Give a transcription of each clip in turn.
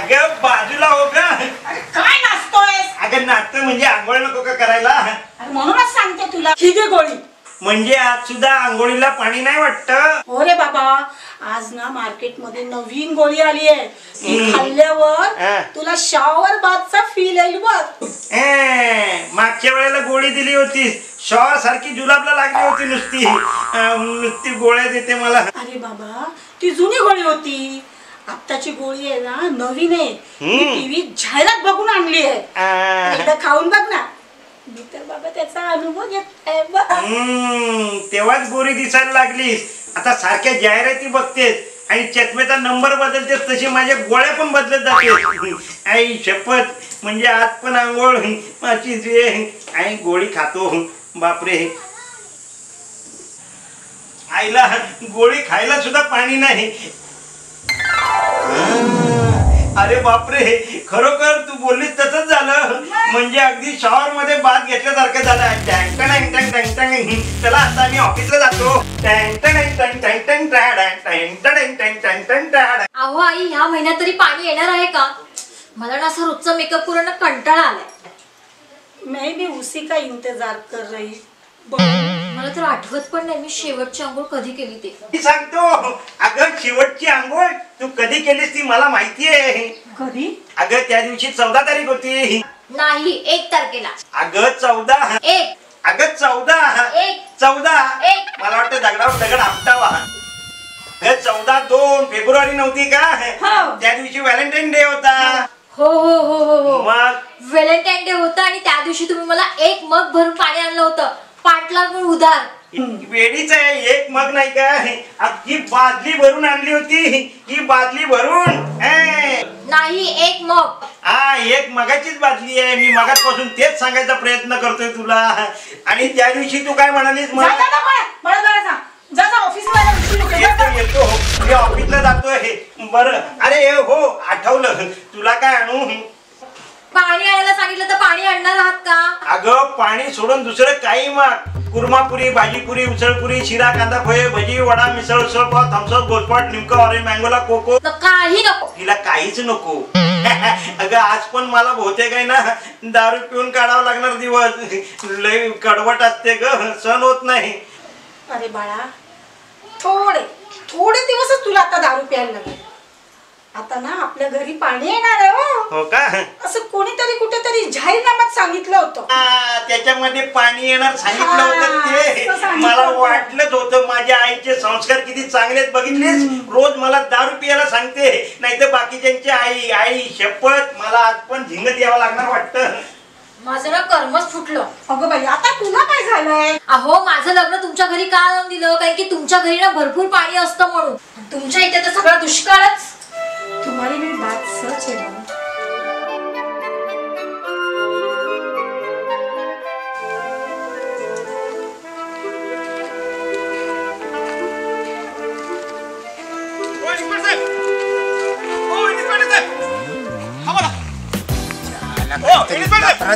अगं बाजूला हो ग. काय नाचतोय? अगं नाचतं म्हणजे आंघोळ नको का करायला? म्हणूनच सांगते तुला, ही घे गोळी. म्हणजे आज सुद्धा आंघोळीला पाणी नाही वाटत? हो रे बाबा, आज ना मार्केट मध्ये नवीन गोळी आली आहे. ती खाल्ल्यावर तुला शॉवर बाथचा फील येईल बघ. मागच्या वेळेला गोळी दिली होती, शॉवर सारखी जुलाबला लागली होती. नुसती गोळ्या देते मला. अरे बाबा, ती जुनी गोळी होती. आत्ताची गोळी आहे ना, नवीन आहे. टीव्ही जाहिरात बघून आणली आहे. एकदा खाऊन बघ ना. मी तर बाबा त्याचा अनुभव घेतलाय बघ. तेव्हाच गोरी दिसायला लागलीस. आता सारख्या जाहिराती बघतेस आणि चष्मेचा नंबर बदलतेस, तशी माझ्या गोळ्या पण बदलत जाते. आई शपथ, म्हणजे आज पण आंघोळ माझी जे आई गोळी खातो. बापरे, आईला गोळी खायला सुद्धा पाणी नाही. अरे बापरे, खरोखर तू बोललीस तसंच झालं. म्हणजे अगदी शॉवर मध्ये बाथ घेतल्यासारखं झालं. चला आता मी ऑफिसला जातो. अहो आई, ह्या महिन्यात तरी पाणी येणार आहे का? मला ना असं रोजचा मेकअप करून कंटाळा आलाय. मैं भी उसी का इंतजार कर रही. मला तर आठवत पण नाही मी शेवटची आंघोळ कधी केली ते. मी सांगतो, अगं शेवटची आंघोळ तू कधी केलीस ती मला माहितीये. कधी? अगं त्या दिवशी 14 तारीख होती. नाही, 1 तारखेला. अगं 14. 1. अगं 14. 1. 14. 1. मला वाटतं दगडावर दगड आपटावा. 14/2 फेब्रुवारी नव्हती का? त्या दिवशी व्हॅलेंटाईन डे होता. हो हो हो हो हो. मग व्हॅलेंटाईन डे होता आणि त्या दिवशी तुम्ही मला 1 मग भरून पाणी आणलं होतं. पाटलाग उधार. वेडीच आहे, 1 मग नाही का, अख्खी बादली भरून आणली होती. ही बादली भरून नाही, 1 मग. हा, 1 मगाचीच बादली आहे. मी मगाचपासून तेच सांगायचा प्रयत्न करतोय तुला. आणि त्या दिवशी तू काय म्हणालीस? मला येतो, मी ऑफिसला जातोय. बरं, अरे हो आठवलं. तुला काय आणू? पाणी आणायला सांगितलं तर पाणी आणणार आहात का? अगं पाणी सोडून दुसरं काही मग. कुर्मापुरी, भाजीपुरी, उसळपुरी, शिरा, कांदा पोहे, भजी, वडा, मिसळ, उसळ पाव, थम्सअप, गोलपाट, निमका, ऑरेंज मँगोला, कोको. काही नको. तिला काहीच नको. अगं आज पण मला बहुतेक आहे ना दारू पिऊन काढावं लागणार दिवस. लय कडवट असते ग, सण होत नाही. अरे बाळा, थोडे दिवसच तुला आता दारू प्यायला लागेल. आता ना आपल्या घरी पाणी येणार आहे. हो का? असं कोणीतरी कुठेतरी जाहीरनाम्यात सांगितलं होतं. त्याच्यामध्ये पाणी येणार सांगितलं होतं ते. मला वाटलंच होतं. माझ्या आईचे संस्कार किती चांगले बघितलेस. रोज मला दारू पियाला सांगते, नाही तर बाकीच्यांची आई. आई शपथ, मला आज पण झिंगत यावं लागणार वाटतं. माझं ना कर्मच फुटलं. अगं बाई, आता तुला काय झालंय? अहो, माझं लग्न तुमच्या घरी का लावून दिलं? कारण की तुमच्या घरी ना भरपूर पाणी असतं म्हणून. तुमच्या इथे तर सगळा दुष्काळच. तुम्हारी भी बात सच है ना?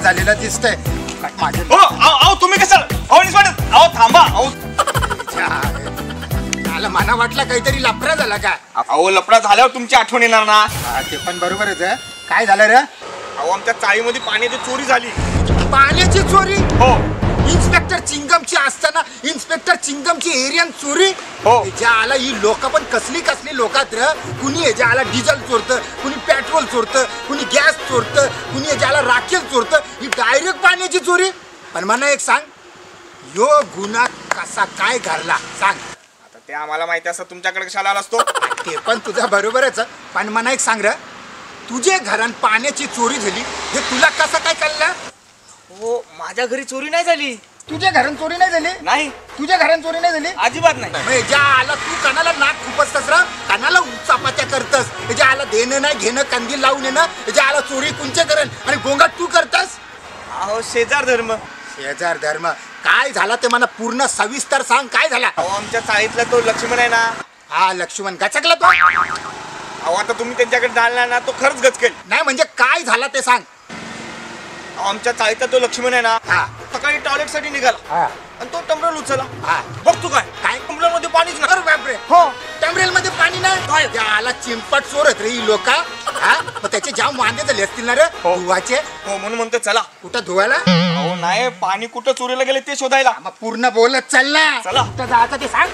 झालेला दिसतंय. तुम्ही कसं थांबा. मला वाटलं काहीतरी लफडा झाला का? अहो लफडा झाल्यावर तुमची आठवण येणार ना. ते पण बरोबरच आहे. काय झालं रे? अहो आमच्या चाळीमध्ये पाण्याची चोरी झाली. पाण्याची चोरी? हो. इन्स्पेक्टर चिंगमची असताना इन्स्पेक्टर चिंगमची एरियन चोरी? हो. ज्या आला ही लोक पण कसली लोकात र. कुणी ज्या आला डिझेल चोरतं, कुणी पेट्रोल चोरतं, कुणी गॅस चोरतं, कुणी ज्याला राखेल चोरतं. ही डायरेक्ट पाण्याची चोरी. पण मला एक सांग, यो गुन्हा कसा काय घडला सांग. ते आम्हाला माहिती असतं, तुमच्याकडे कशाला आला असतो? ते पण तुझा बरोबरच. पण मला एक सांग र, तुझ्या घरात पाण्याची चोरी झाली हे तुला कसं काय कळलं? हो, माझ्या घरी चोरी नाही झाली. तुझ्या घरात चोरी नाही झाली? नाही. तुझ्या घरात चोरी नाही झाली? अजिबात नाही. ज्या आला तू कानाला नाक खुपसतस र, कानाला उचापात्या करतस. ज्या आला देणं नाही घेणं, कंदील लावून येणं. ज्या आला चोरी कुंचे करण आणि गोंगाट तू करतस. अहो शेजार धर्म. शेजार धर्म काय झाला ते मला पूर्ण सविस्तर सांग. काय झाला? अहो आमच्या चाळीतला तो लक्ष्मण आहे ना. हा लक्ष्मण गचकला तो. अहो आता तुम्ही त्यांच्याकडे जाणार ना, तो खरंच गचकेल. नाही म्हणजे काय झाला ते सांग. आमच्या चाळीतला तो लक्ष्मण आहे ना, हा सकाळी टॉयलेट साठी निघाला आणि तो टंबरेल उचलला. हा बघ तू काय काय टंबरेल मध्ये पाणीच नाही. अरे बापरे. हो, टंबरेल मध्ये पाणी नाही. काय? त्या आला चिंपट चोर आहेत रे ही लोक. हा मग त्याचे जाम वांदे झाले असतील ना रे धुवाचे. हो म्हणून म्हणतो चला. कुठं धुवायला? अहो नाही, पाणी कुठं चोरीला गेले ते शोधायला. मग पूर्ण बोलत चाल ना. चला. कुठं जायचं ते सांग.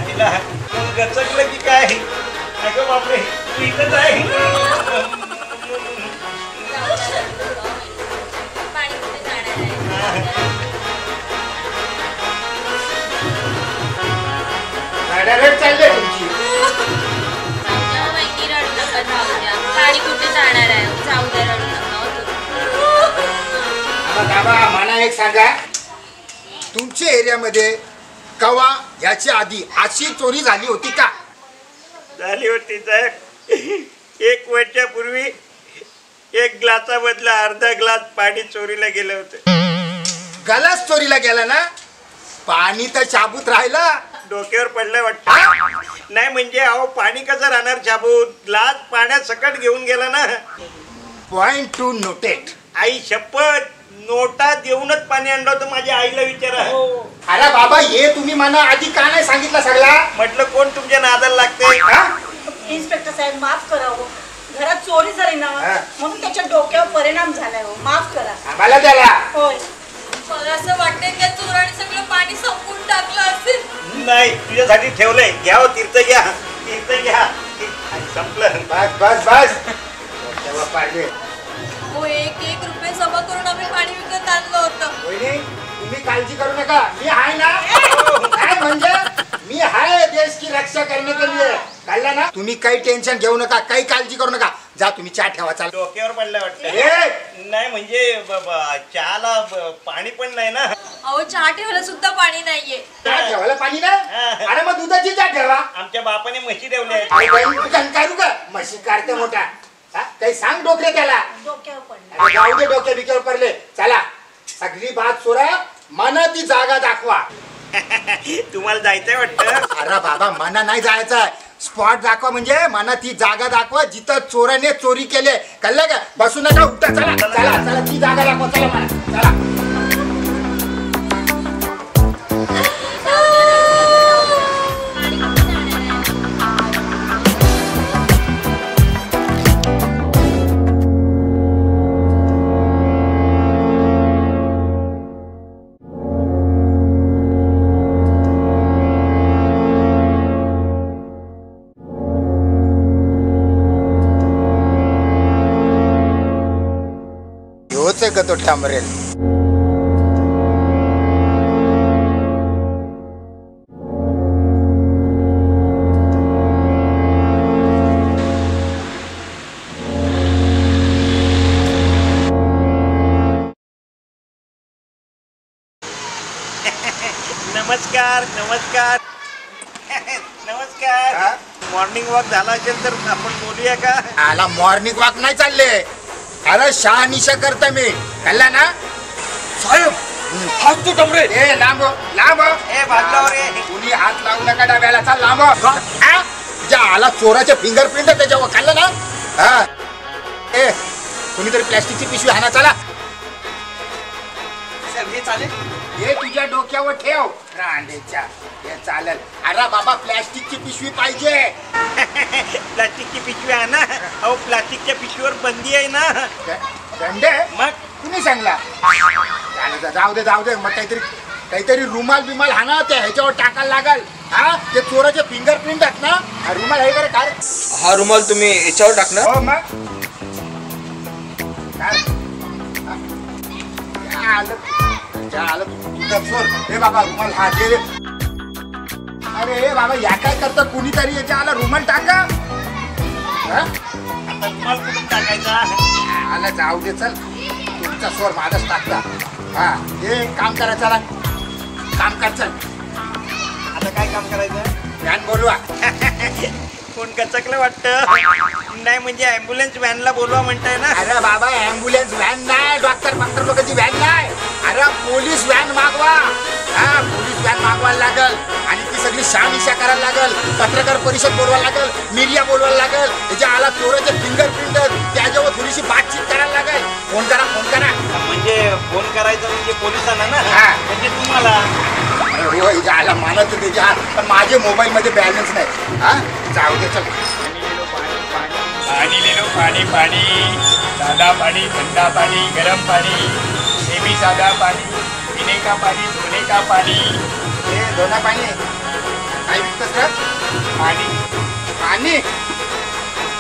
आईला मग गचकलं की काय? अगं बापरे, तू इथंच आहे. पाणी कुठे जाणार आहे? गाड्या चालले तुमची. जाऊ द्या वहिनी, रडू नका, जाऊ द्या. पाणी कुठे जाणार आहे? जाऊ द्या, रडू नका हो तुम्ही. बाबा मला एक सांगा, तुमच्या एरियामध्ये कवा याच्या आधी अशी चोरी झाली होती का? झाली होती साहेब. 1 वर्षापूर्वी 1 ग्लासामधला अर्धा ग्लास पाणी चोरीला गेलं होतं. गलास चोरीला गेला ना? पाणी तर शाबूत राहिला. डोक्यावर पडलं वाटतं. नाही म्हणजे अहो पाणी कसं राहणार शाबूत? ग्लास पाण्यात सकट घेऊन गेला ना. Point two noted. आई शपथ, नोटा देऊनच पाणी आणलं होतं. माझ्या आईला विचारा. अरे बाबा हे तुम्ही मला आधी का नाही सांगितलं सगळा? म्हटलं कोण तुमच्या नादाला लागतंय? इन्स्पेक्टर साहेब माफ करा हो. घरात चोरी झाली ना म्हणून त्याच्या डोक्यावर परिणाम झालाय हो. माफ करा. आम्हाला त्याला होय. मला असं वाटतंय त्या चोराने सगळं पाणी संपून टाकलं असेल. नाही, तुझ्यासाठी ठेवलंय. घ्या हो, तीर्थ घ्या, तीर्थ घ्या. आई, संपलं. बस बस बस. तेव्हा पाहिले हो, 1 रुपये जमा करून आम्ही पाणी विकत आणलं होतं. वहिनी तुम्ही काळजी करू नका, मी आहे ना. काय म्हणजे मी आहे देश की रक्षा करने के लिए. कळलं ना? तुम्ही काही टेन्शन घेऊ नका, काही काळजी करू नका. जा तुम्ही चहा ठेवा. चाल. डोक्यावर पडलं वाटतं. ए! नाही म्हणजे चहाला पाणी पण नाही ना. अहो, चहा ठेवायला सुद्धा पाणी नाहीये. चहा ठेवायला पाणी ना? अरे मग दुधाची चहा ठेवा. आमच्या बापाने म्हशी ठेवल्या आहेत. करू का म्हशी काढते मोठा. हा? काही सांग डोकरे त्याला. डोक्यावर पडलं. अरे जाऊ दे, डोक्या बिक्यावर पडले. चला सगळी बात सोडा, मना ती जागा दाखवा. तुम्हाला जायचंय वाटतं. अरे बाबा मना नाही जायचं, स्पॉट दाखवा. म्हणजे मना ती जागा दाखवा जिथं चोराने चोरी केले. कळलं का? बसू नका, उठता. चला चला चला ती जागा दाखवा. चला मला चला. पाणी कुठे जाणार आहे? ह्योच आहे का तो ठामरेल? नमस्कार नमस्कार नमस्कार. मॉर्निंग वॉक झाला असेल तर आपण बोलूया का? आला मॉर्निंग वॉक नाही चालले. अरे शहानिशा करता मी. कळला ना? साहेब हात तू टमरे. ए लांब लांब. ए बाजूवर ये. कुणी हात लावू नका डब्याला. चाल लांब. हा? ज्या आला चोराचे फिंगरप्रिंट त्याच्यावर. कळलं ना? हा. ए कुणीतरी प्लॅस्टिकची पिशवी हाना. चला साहेब हे चालेल? हे तुझ्या डोक्यावर ठेव. रांडेच्या हे चालेल. अरे बाबा प्लॅस्टिकची पिशवी पाहिजे. प्लास्टिकची पिशवी आहे ना. अहो प्लास्टिकच्या पिशवीवर बंदी आहे ना. दंडे मग कुणी सांगला? जाऊ दे जाऊ दे. मग काहीतरी रुमाल बिमाल हाना. ते ह्याच्यावर टाकायला लागल. हा ते चोराचे फिंगरप्रिंट आहेत ना. हा रुमाल आहे का रे? काय हा रुमाल तुम्ही याच्यावर टाकणार? हो मग काय? आलं तुझा चोर. हे बाबा रुमाल हा दे. अरे हे बाबा या काय करता? कुणीतरी याच्या आला रुमाल टाका. आता तुम्हाला कुठून टाकायचा? आला जाऊ दे. चल तुमचा स्वर माझाच टाकता. हा हे काम करा. चला काम कर. चल आता काय काम करायचं? व्हॅन बोलवा. कोण कचकलं वाटतं? नाही म्हणजे ॲम्ब्युलन्स व्हॅनला बोलवा म्हणताय ना. अरे बाबा ॲम्ब्युलन्स व्हॅन नाही. डॉक्टर लोकांची व्हॅन नाही. अरे पोलीस व्हॅन मागवा. हा पोलीस व्हॅन मागवायला लागल. आणि ती सगळी शहानिशा करायला लागल. पत्रकार परिषद बोलवायला लागल. मीडिया बोलवायला लागल. त्याच्या आला चोराचे फिंगरप्रिंट त्याच्यावर थोडीशी बातचीत करायला लागेल. फोन करा. म्हणजे फोन करायचा म्हणजे पोलिसांना ना. हा. म्हणजे तुम्हाला आला मला तर त्याच्या पण माझ्या मोबाईल मध्ये बॅलन्स नाही. हा जाऊ दे चल. पाणी ले लो पाणी पाणी, साधा पाणी, ठंडा पाणी, गरम पाणी, सेमी साधा पाणी, पीने का पाणी, धोने का पाणी. हे दोना पाणी काय विकतस का? पाणी पाणी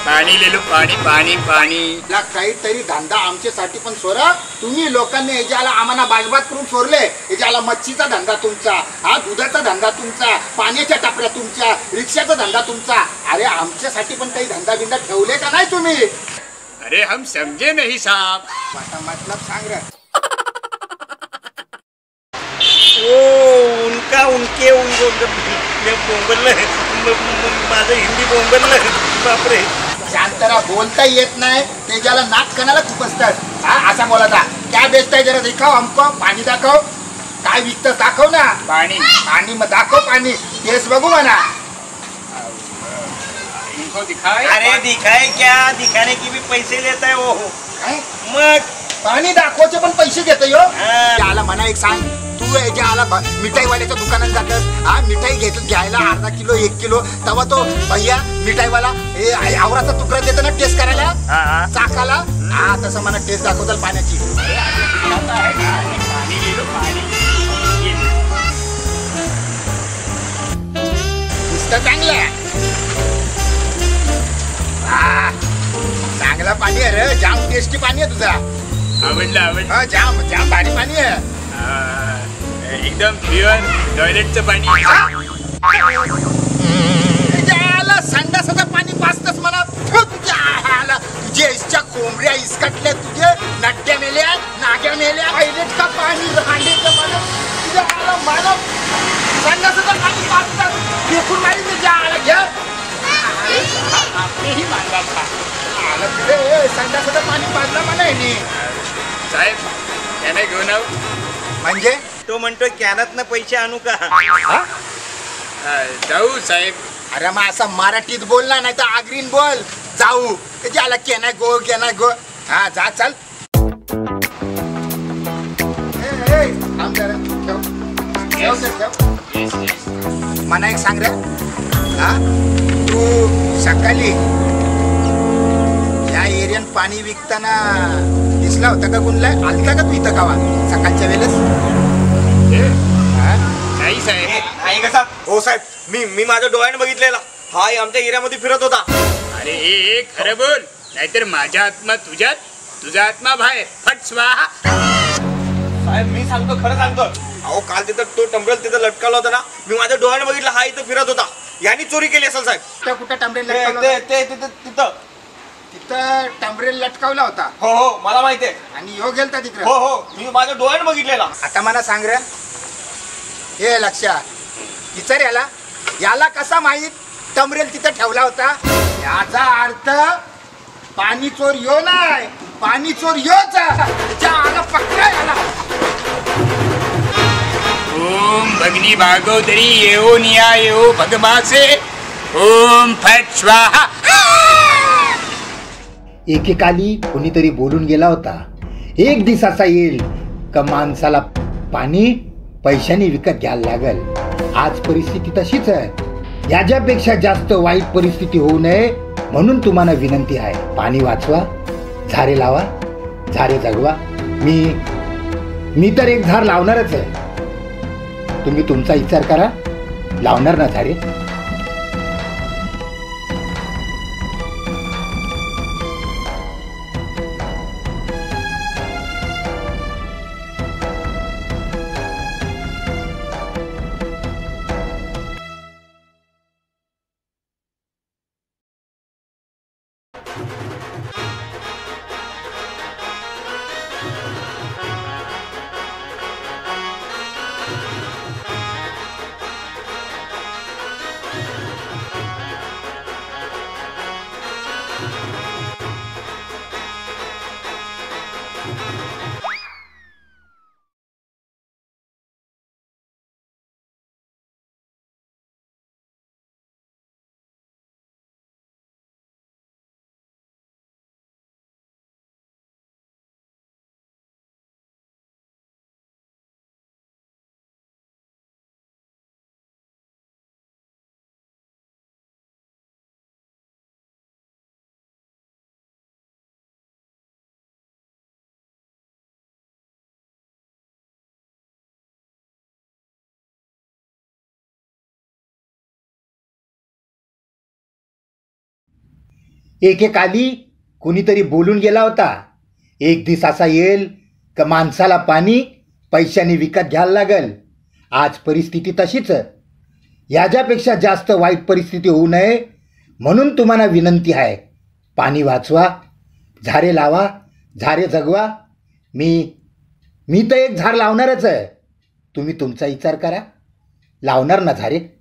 पाणी ले लो पाणी पाणी पाणी. ला काहीतरी धंदा आमच्यासाठी पण सोरा. तुम्ही लोकांनी याच्याला आम्हाला बाजबात करून सोडले. याच्याला मच्छीचा धंदा तुमचा, हा दुधाचा धंदा तुमचा, पाण्याच्या टापऱ्या तुमच्या, रिक्षाचा धंदा तुमचा. अरे आमच्यासाठी पण काही धंदा बिंदा ठेवले का नाही तुम्ही? अरे हम समझे नहीं साहब. मतलब सांग रे. उनका उनके बोंबललं माझं हिंदी बोंबललं बापरे. शांतरा बोलता येत नाही त्याच्याला नाक कणाला खुपसतात. हा असा बोलाता क्या बेचताय जरा दिखाव हमको. पाणी दाखव. काय विकतं दाखव ना. पाणी पाणी मग दाखव पाणी. केस बघू म्हणा. इनको दिखाए. अरे दिखाए क्या, दिखाने की भी पैसे लेता है वो. काय? मग पाणी दाखवायचे पण पैसे घेतो यो. हा. त्याला म्हणा एक सांग. तू याच्या आला मिठाईवाल्याच्या दुकानात जातस. हा मिठाई घ्यायला अर्धा किलो 1 किलो. तेव्हा तो भैया मिठाईवाला हे आवराचा तुकडा देतो ना टेस्ट करायला चाकाला. हा तसं मला टेस्ट दाखवताल पाण्याची. पाणी ले लो पाणी. नुसतं चांगलं आहे. हा चांगला पाणी आहे रे. जाम टेस्टी पाणी आहे तुझा. आवडलं आवडलं. हा जाम जाम भारी पाणी आहे. एकदम प्युअर टॉयलेटचं पाणी. त्याला संडासाचं पाणी पाचतस मला. तुझ्या इसच्या कोंबड्या इसकटल्या, तुझे नट्ट्या मेल्या, नाग्या मेल्या. टॉयलेट का पाणी हांडीचं मला तुझ्या आला मला संडासाचं पाणी पाचतात. देखून मारी तुझ्या आला घ्या. आपलेही मांगा खा. आलं तिथे संडासाचं पाणी पाजलं मला आहे. साहेब त्याने घेऊन आव. म्हणजे तो म्हणतो कॅनातनं पैसे आणू का. जाऊ साहेब. अरे मग असं मराठीत बोल ना, नाही तर आगरीन बोल. जाऊ ज्याला केना गो केना गो. हा जा चल. थांब जरा. ठेव. मला एक सांग रे. हा तू सकाळी या एरियात पाणी विकताना दिसला होता का कोणला? आलता का तू इथं गावा सकाळच्या वेळेस? नाही साहेब. आहे कसा. हो साहेब मी माझ्या डोळ्याने बघितलेला. हा आमच्या एरियामध्ये फिरत होता. अरे हे खरं बोल, नाहीतर माझ्या आत्मा तुझ्यात, तुझा आत्मा बाहेर. फट स्वाहा. साहेब मी सांगतो, खरं सांगतो. अहो काल तिथं तो टंबरेल तिथं लटकावला होता ना. मी माझ्या डोळ्याने बघितला. हा इथं फिरत होता. यांनी चोरी केली असेल साहेब. कुठं टंबरेल तिथं तिथं टंबरेल लटकावला होता. हो हो मला माहिती आहे. आणि यो गेलता तिकडे. हो हो मी माझ्या डोळ्याने बघितलेला. आता मला सांग रे. हे लक्षा विचार याला कसा माहित टंबरेल तिथं ठेवला होता? याचा अर्थ पाणी चोर यो नाही, पाणी चोर योच. आला पक्का याला. ओम भगनी भागवतरी येओ निया येओ भगमासे. ओम फट स्वाहा. एकेकाली कोणीतरी बोलून गेला होता, एक दिवस असा येईल का माणसाला पाणी पैशाने विकत घ्यायला लागल. आज परिस्थिती तशीच आहे. याच्यापेक्षा जास्त वाईट परिस्थिती होऊ नये म्हणून तुम्हाला विनंती आहे. पाणी वाचवा, झाडे लावा, झाडे जगवा. मी तर एक झाड लावणारच आहे. तुम्ही तुमचा विचार करा. लावणार ना झाडे? एकेकाली कुणीतरी बोलून गेला होता, एक दिवस असा येईल का माणसाला पाणी पैशाने विकत घ्यायला लागल. आज परिस्थिती तशीच. याच्यापेक्षा जास्त वाईट परिस्थिती होऊ नये म्हणून तुम्हाला विनंती आहे, पाणी वाचवा, झाडे लावा, झाडे जगवा. मी तर एक झाड लावणारच आहे. तुम्ही तुमचा विचार करा. लावणार ना झाडे?